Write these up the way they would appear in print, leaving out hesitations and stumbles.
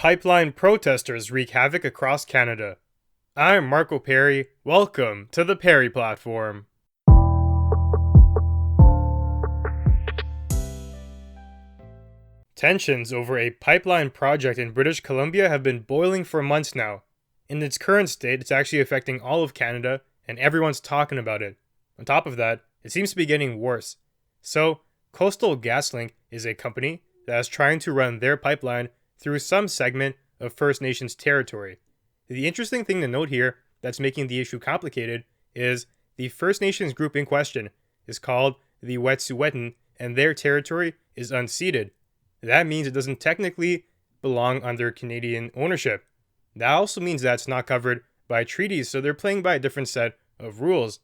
Pipeline protesters wreak havoc across Canada. I'm Marco Perry. Welcome to the Perry Platform. Tensions over a pipeline project in British Columbia have been boiling for months now. In its current state, it's actually affecting all of Canada, and everyone's talking about it. On top of that, it seems to be getting worse. So, Coastal GasLink is a company that is trying to run their pipeline through some segment of First Nations territory. The interesting thing to note here that's making the issue complicated is the First Nations group in question is called the Wet'suwet'en, and their territory is unceded. That means it doesn't technically belong under Canadian ownership. That also means that it's not covered by treaties, so they're playing by a different set of rules.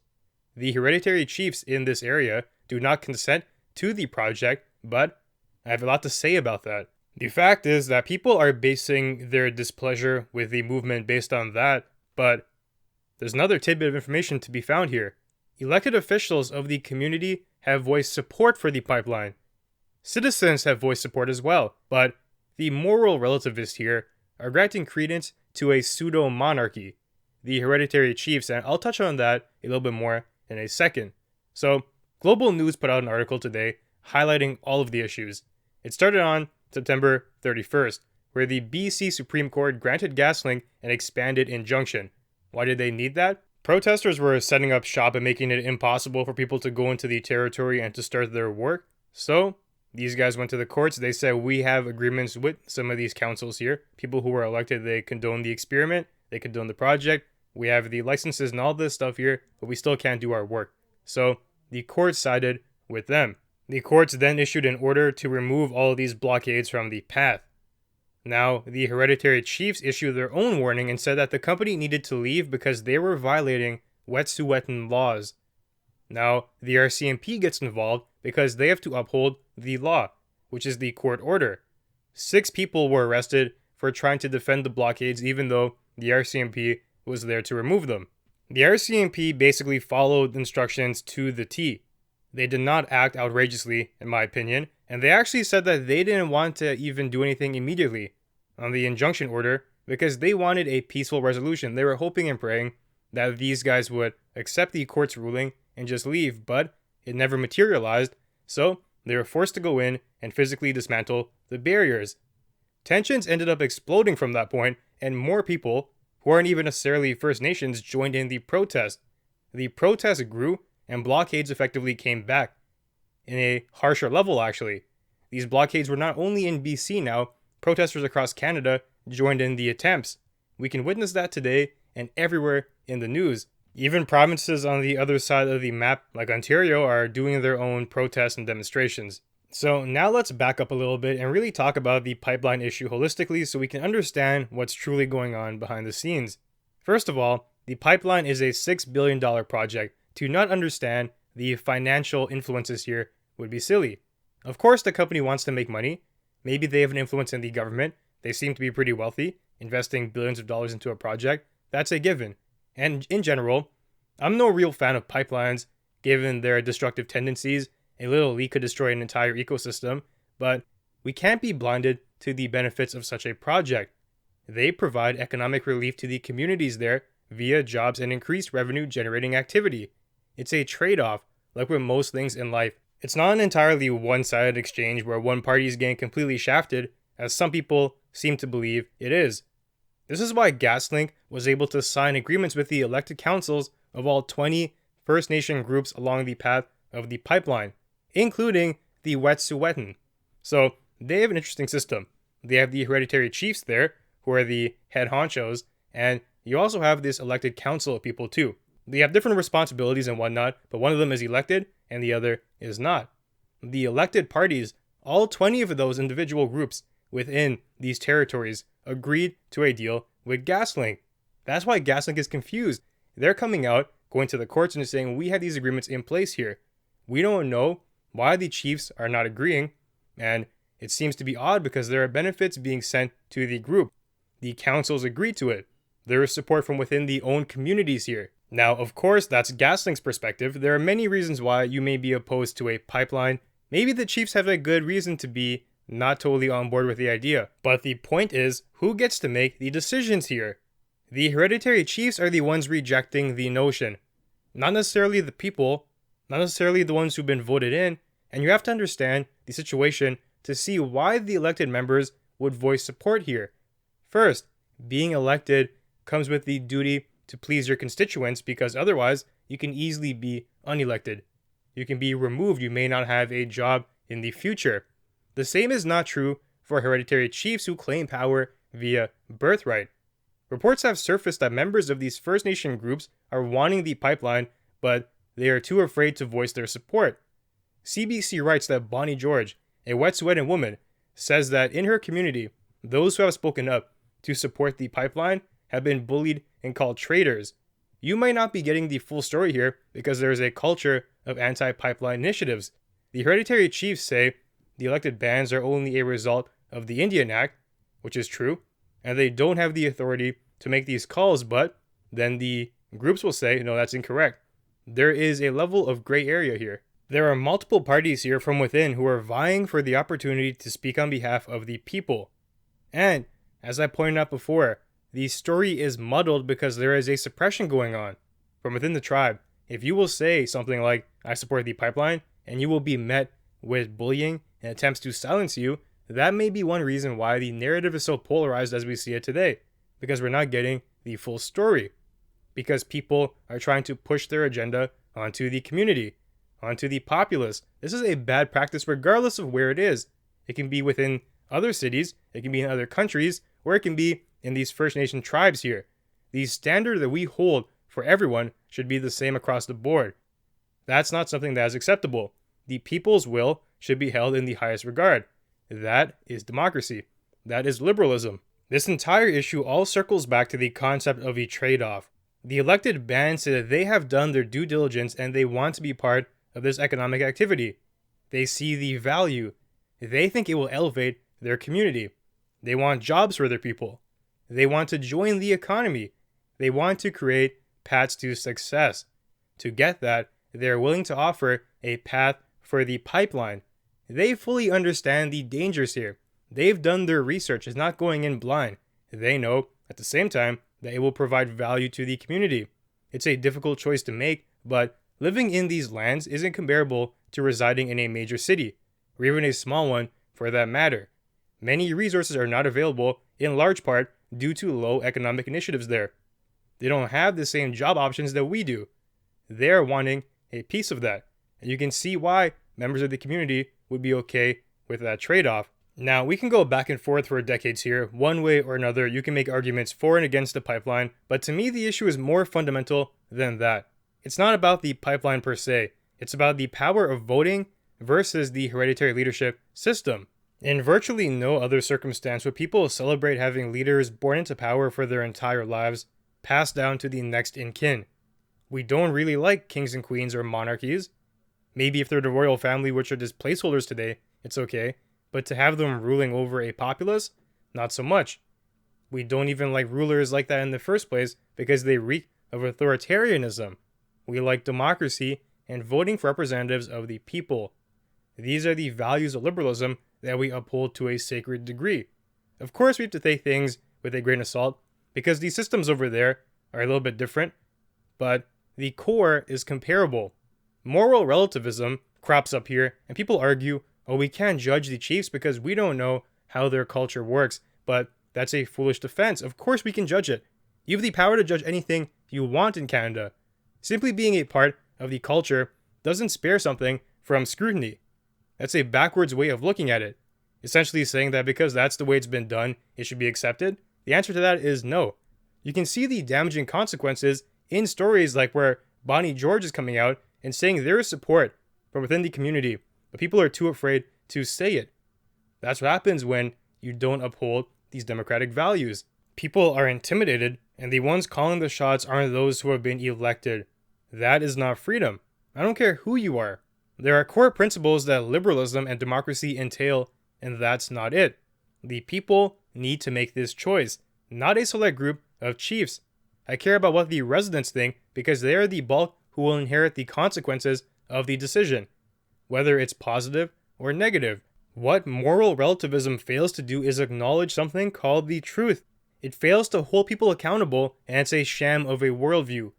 The hereditary chiefs in this area do not consent to the project, but I have a lot to say about that. The fact is that people are basing their displeasure with the movement based on that, but there's another tidbit of information to be found here. Elected officials of the community have voiced support for the pipeline. Citizens have voiced support as well, but the moral relativists here are granting credence to a pseudo-monarchy, the hereditary chiefs, and I'll touch on that a little bit more in a second. So, Global News put out an article today highlighting all of the issues. It started on September 31st, where the BC Supreme Court granted GasLink an expanded injunction. Why did they need that? Protesters were setting up shop and making it impossible for people to go into the territory and to start their work. So, these guys went to the courts. They said, we have agreements with some of these councils here. People who were elected, they condone the experiment, they condone the project. We have the licenses and all this stuff here, but we still can't do our work. So, the court sided with them. The courts then issued an order to remove all of these blockades from the path. Now, the hereditary chiefs issued their own warning and said that the company needed to leave because they were violating Wet'suwet'en laws. Now, the RCMP gets involved because they have to uphold the law, which is the court order. 6 people were arrested for trying to defend the blockades even though the RCMP was there to remove them. The RCMP basically followed instructions to the T. They did not act outrageously, in my opinion, and they actually said that they didn't want to even do anything immediately on the injunction order because they wanted a peaceful resolution. They were hoping and praying that these guys would accept the court's ruling and just leave, but it never materialized, so they were forced to go in and physically dismantle the barriers. Tensions ended up exploding from that point, and more people, who aren't even necessarily First Nations, joined in the protest. The protest grew, and blockades effectively came back. In a harsher level, actually. These blockades were not only in BC now, protesters across Canada joined in the attempts. We can witness that today and everywhere in the news. Even provinces on the other side of the map, like Ontario, are doing their own protests and demonstrations. So now let's back up a little bit and really talk about the pipeline issue holistically so we can understand what's truly going on behind the scenes. First of all, the pipeline is a $6 billion project. To not understand the financial influences here would be silly. Of course, the company wants to make money. Maybe they have an influence in the government. They seem to be pretty wealthy, investing billions of dollars into a project. That's a given. And in general, I'm no real fan of pipelines, given their destructive tendencies. A little leak could destroy an entire ecosystem, but we can't be blinded to the benefits of such a project. They provide economic relief to the communities there via jobs and increased revenue generating activity. It's a trade-off, like with most things in life. It's not an entirely one-sided exchange where one party is getting completely shafted, as some people seem to believe it is. This is why GasLink was able to sign agreements with the elected councils of all 20 First Nation groups along the path of the pipeline, including the Wet'suwet'en. So they have an interesting system. They have the hereditary chiefs there, who are the head honchos, and you also have this elected council of people too. They have different responsibilities and whatnot, but one of them is elected and the other is not. The elected parties, all 20 of those individual groups within these territories, agreed to a deal with GasLink. That's why GasLink is confused. They're coming out, going to the courts and saying, we have these agreements in place here. We don't know why the chiefs are not agreeing, and it seems to be odd because there are benefits being sent to the group. The councils agreed to it. There is support from within the own communities here. Now, of course, that's GasLink's perspective. There are many reasons why you may be opposed to a pipeline. Maybe the chiefs have a good reason to be not totally on board with the idea. But the point is, who gets to make the decisions here? The hereditary chiefs are the ones rejecting the notion, not necessarily the people, not necessarily the ones who've been voted in, and you have to understand the situation to see why the elected members would voice support here. First, being elected comes with the duty to please your constituents, because otherwise you can easily be unelected. You can be removed. You may not have a job in the future. The same is not true for hereditary chiefs who claim power via birthright. Reports have surfaced that members of these First Nation groups are wanting the pipeline, but they are too afraid to voice their support. CBC writes that Bonnie George, a Wet'suwet'en woman, says that in her community, those who have spoken up to support the pipeline have been bullied and called traitors. You might not be getting the full story here because there is a culture of anti-pipeline initiatives. The hereditary chiefs say the elected bands are only a result of the Indian Act, which is true, and they don't have the authority to make these calls, but then the groups will say, no, that's incorrect. There is a level of gray area here. There are multiple parties here from within who are vying for the opportunity to speak on behalf of the people. And, as I pointed out before, the story is muddled because there is a suppression going on from within the tribe. If you will say something like, I support the pipeline, and you will be met with bullying and attempts to silence you, that may be one reason why the narrative is so polarized as we see it today, because we're not getting the full story, because people are trying to push their agenda onto the community, onto the populace. This is a bad practice regardless of where it is. It can be within other cities, it can be in other countries, or it can be in these First Nation tribes here. The standard that we hold for everyone should be the same across the board. That's not something that is acceptable. The people's will should be held in the highest regard. That is democracy. That is liberalism. This entire issue all circles back to the concept of a trade-off. The elected bands say that they have done their due diligence and they want to be part of this economic activity. They see the value. They think it will elevate their community. They want jobs for their people. They want to join the economy. They want to create paths to success. To get that, they're willing to offer a path for the pipeline. They fully understand the dangers here. They've done their research. It's not going in blind. They know, at the same time, that it will provide value to the community. It's a difficult choice to make, but living in these lands isn't comparable to residing in a major city, or even a small one for that matter. Many resources are not available, in large part due to low economic initiatives there. They don't have the same job options that we do. They're wanting a piece of that, and you can see why members of the community would be okay with that trade-off. Now, we can go back and forth for decades here. One way or another, you can make arguments for and against the pipeline, but to me, the issue is more fundamental than that. It's not about the pipeline per se. It's about the power of voting versus the hereditary leadership system. In virtually no other circumstance would people celebrate having leaders born into power for their entire lives, passed down to the next in kin. We don't really like kings and queens or monarchies. Maybe if they're the royal family, which are just placeholders today, it's okay. But to have them ruling over a populace, not so much. We don't even like rulers like that in the first place because they reek of authoritarianism. We like democracy and voting for representatives of the people. These are the values of liberalism that we uphold to a sacred degree. Of course, we have to take things with a grain of salt because these systems over there are a little bit different, but the core is comparable. Moral relativism crops up here, and people argue, oh, we can't judge the chiefs because we don't know how their culture works, but that's a foolish defense. Of course we can judge it. You have the power to judge anything you want in Canada. Simply being a part of the culture doesn't spare something from scrutiny. That's a backwards way of looking at it. Essentially saying that because that's the way it's been done, it should be accepted. The answer to that is no. You can see the damaging consequences in stories like where Bonnie George is coming out and saying there is support from within the community, but people are too afraid to say it. That's what happens when you don't uphold these democratic values. People are intimidated, and the ones calling the shots aren't those who have been elected. That is not freedom. I don't care who you are. There are core principles that liberalism and democracy entail, and that's not it. The people need to make this choice, not a select group of chiefs. I care about what the residents think because they are the bulk who will inherit the consequences of the decision, whether it's positive or negative. What moral relativism fails to do is acknowledge something called the truth. It fails to hold people accountable, and it's a sham of a worldview.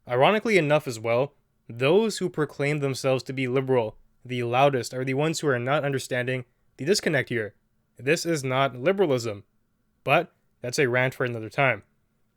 Ironically enough as well, those who proclaim themselves to be liberal, the loudest, are the ones who are not understanding the disconnect here. This is not liberalism. But that's a rant for another time.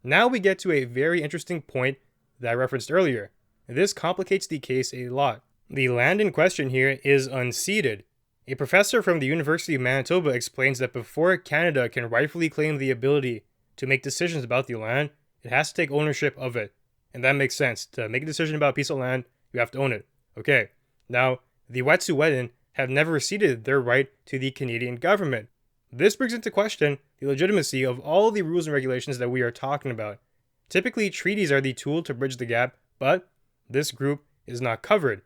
Now we get to a very interesting point that I referenced earlier. This complicates the case a lot. The land in question here is unceded. A professor from the University of Manitoba explains that before Canada can rightfully claim the ability to make decisions about the land, it has to take ownership of it. And that makes sense. To make a decision about a piece of land, you have to own it. Okay. Now, the Wet'suwet'en have never ceded their right to the Canadian government. This brings into question the legitimacy of all the rules and regulations that we are talking about. Typically, treaties are the tool to bridge the gap, but this group is not covered.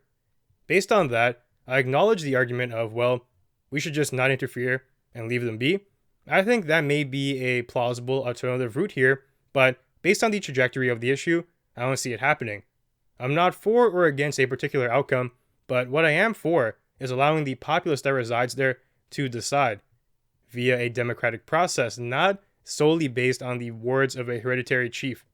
Based on that, I acknowledge the argument of, well, we should just not interfere and leave them be. I think that may be a plausible alternative route here, but based on the trajectory of the issue, I don't see it happening. I'm not for or against a particular outcome, but what I am for is allowing the populace that resides there to decide via a democratic process, not solely based on the words of a hereditary chief.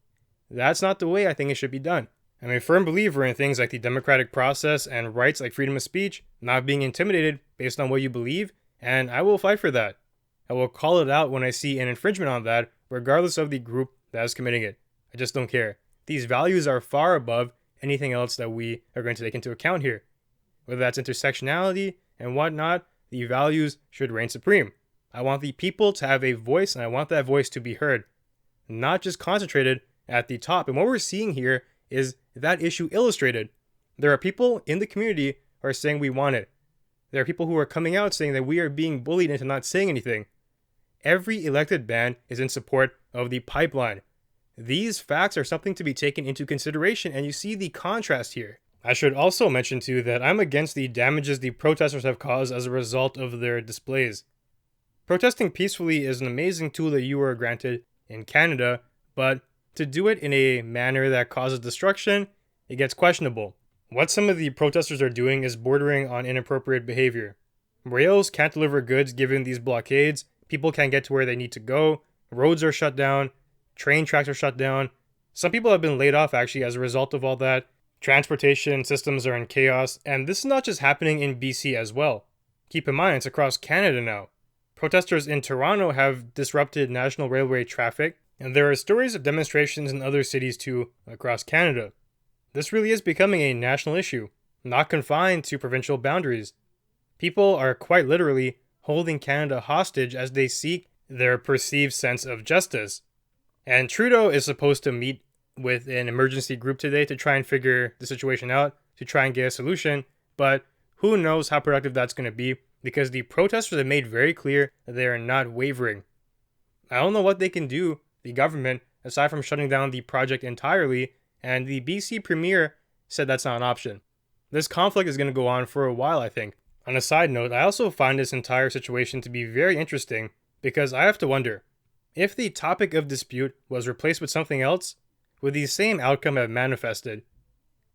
That's not the way I think it should be done. I'm a firm believer in things like the democratic process and rights like freedom of speech, not being intimidated based on what you believe, and I will fight for that. I will call it out when I see an infringement on that, regardless of the group that is committing it. I just don't care. These values are far above anything else that we are going to take into account here. Whether that's intersectionality and whatnot, the values should reign supreme. I want the people to have a voice, and I want that voice to be heard, not just concentrated at the top. And what we're seeing here is that issue illustrated. There are people in the community who are saying we want it. There are people who are coming out saying that we are being bullied into not saying anything. Every elected band is in support of the pipeline. These facts are something to be taken into consideration, and you see the contrast here. I should also mention too that I'm against the damages the protesters have caused as a result of their displays. Protesting peacefully is an amazing tool that you are granted in Canada, but to do it in a manner that causes destruction, it gets questionable. What some of the protesters are doing is bordering on inappropriate behavior. Rails can't deliver goods given these blockades, people can't get to where they need to go, roads are shut down, train tracks are shut down. Some people have been laid off actually as a result of all that. Transportation systems are in chaos, and this is not just happening in BC as well. Keep in mind, it's across Canada now. Protesters in Toronto have disrupted national railway traffic, and there are stories of demonstrations in other cities too across Canada. This really is becoming a national issue, not confined to provincial boundaries. People are quite literally holding Canada hostage as they seek their perceived sense of justice. And Trudeau is supposed to meet with an emergency group today to try and figure the situation out, to try and get a solution, but who knows how productive that's going to be, because the protesters have made very clear that they are not wavering. I don't know what they can do, the government, aside from shutting down the project entirely, and the BC Premier said that's not an option. This conflict is going to go on for a while, I think. On a side note, I also find this entire situation to be very interesting, because I have to wonder, if the topic of dispute was replaced with something else, would the same outcome have manifested?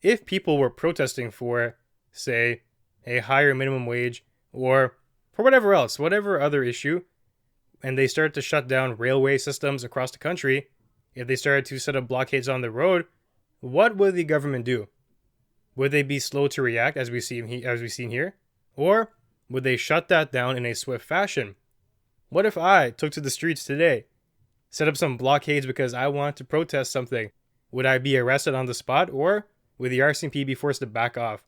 If people were protesting for, say, a higher minimum wage, or for whatever else, whatever other issue, and they started to shut down railway systems across the country, if they started to set up blockades on the road, what would the government do? Would they be slow to react as we've seen here? Or would they shut that down in a swift fashion? What if I took to the streets today, set up some blockades because I want to protest something? Would I be arrested on the spot, or would the RCMP be forced to back off?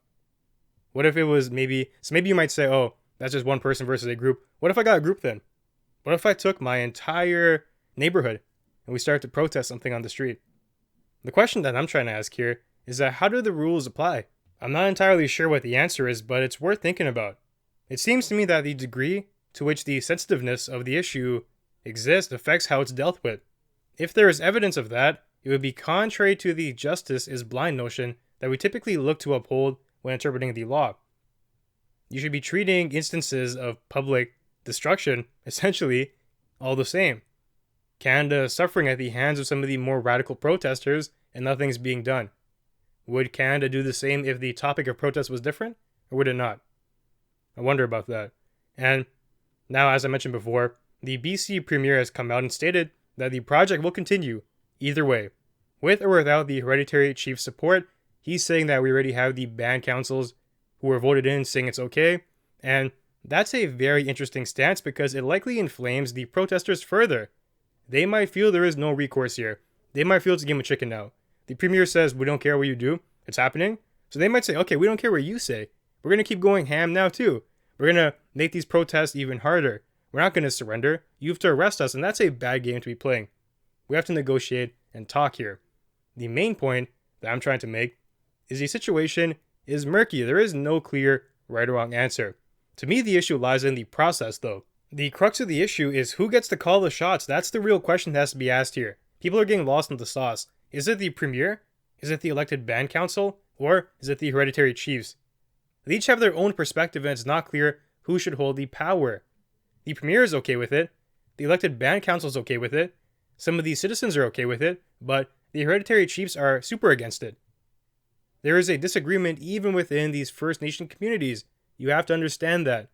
What if it was maybe you might say, oh, that's just one person versus a group. What if I got a group then? What if I took my entire neighborhood and we started to protest something on the street? The question that I'm trying to ask here is that how do the rules apply? I'm not entirely sure what the answer is, but it's worth thinking about. It seems to me that the degree to which the sensitiveness of the issue exists affects how it's dealt with. If there is evidence of that, it would be contrary to the justice is blind notion that we typically look to uphold when interpreting the law. You should be treating instances of public destruction, essentially, all the same. Canada is suffering at the hands of some of the more radical protesters, and nothing's being done. Would Canada do the same if the topic of protest was different, or would it not? I wonder about that. And now, as I mentioned before, the BC Premier has come out and stated that the project will continue either way. With or without the hereditary chief's support, he's saying that we already have the band councils who were voted in saying it's okay. And that's a very interesting stance because it likely inflames the protesters further. They might feel there is no recourse here. They might feel it's a game of chicken now. The premier says, we don't care what you do. It's happening. So they might say, okay, we don't care what you say. We're going to keep going ham now too. We're going to make these protests even harder. We're not going to surrender. You have to arrest us, and that's a bad game to be playing. We have to negotiate and talk here. The main point that I'm trying to make is the situation is murky. There is no clear right or wrong answer. To me, the issue lies in the process, though. The crux of the issue is who gets to call the shots. That's the real question that has to be asked here. People are getting lost in the sauce. Is it the premier? Is it the elected band council? Or is it the hereditary chiefs? They each have their own perspective, and it's not clear who should hold the power. The premier is okay with it. The elected band council is okay with it. Some of the citizens are okay with it, but the hereditary chiefs are super against it. There is a disagreement even within these First Nation communities. You have to understand that.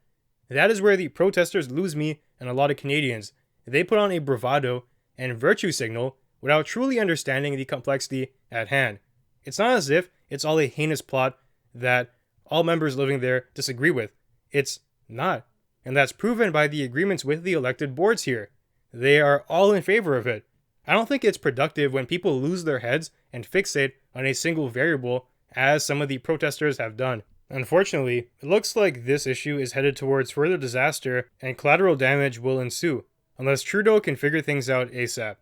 That is where the protesters lose me and a lot of Canadians. They put on a bravado and virtue signal without truly understanding the complexity at hand. It's not as if it's all a heinous plot that all members living there disagree with. It's not. And that's proven by the agreements with the elected boards here. They are all in favor of it. I don't think it's productive when people lose their heads and fixate on a single variable, as some of the protesters have done. Unfortunately, it looks like this issue is headed towards further disaster and collateral damage will ensue, unless Trudeau can figure things out ASAP.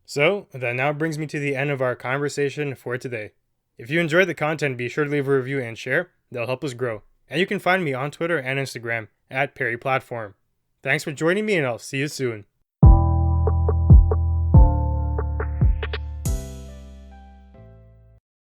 So, that now brings me to the end of our conversation for today. If you enjoyed the content, be sure to leave a review and share. They'll help us grow. And you can find me on Twitter and Instagram @PerryPlatform. Thanks for joining me, and I'll see you soon.